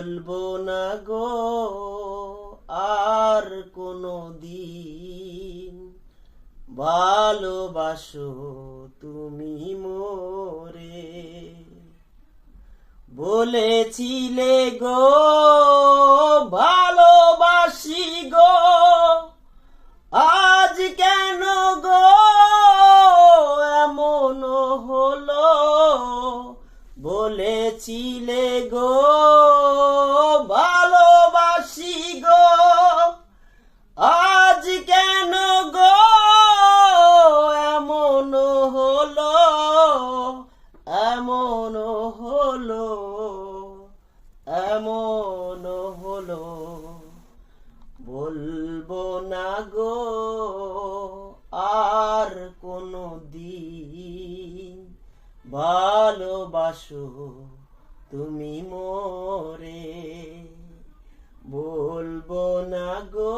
বলবো না গো আর কোনো দিন, ভালোবাসো তুমি মোরে। বলেছিলে গো ভালোবাসি গো, আজ কেন গো এমন হলো। বলেছিলে গো ভালোবাসি গো, আজ কেন গো এমন হলো, এমন হলো, এমন হলো। বলবো না গো আর কোনো দিন, ভালোবাসো তুমি মোরে। বলবো না গো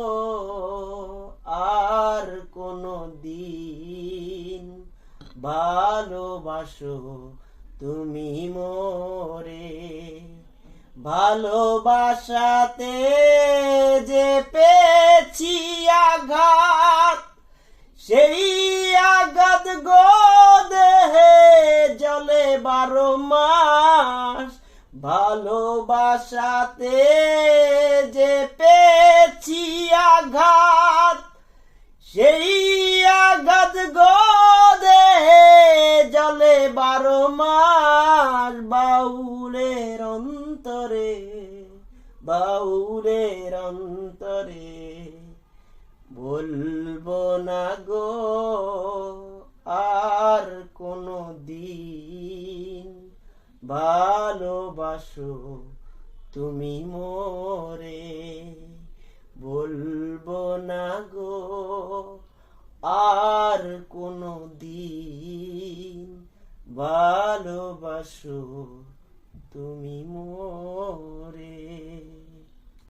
আর কোনো দিন, ভালোবাসো তুমি মোরে। ভালোবাসাতে যে পেয়েছি আঘাত, সেই আঘাত গো দেহে জলে 12 মাস। ভালোবাসাতে যে পেয়েছি আঘাত, সেই আঘাত গো দেহে জলে 12 মাস। বাউলের অন্তরে, বাউলের অন্তরে, বলবো না গো আর কোনো দিন, ভালোবাসো তুমি মোরে। বলবো না গো আর কোনো দিন, ভালোবাসো তুমি মোরে।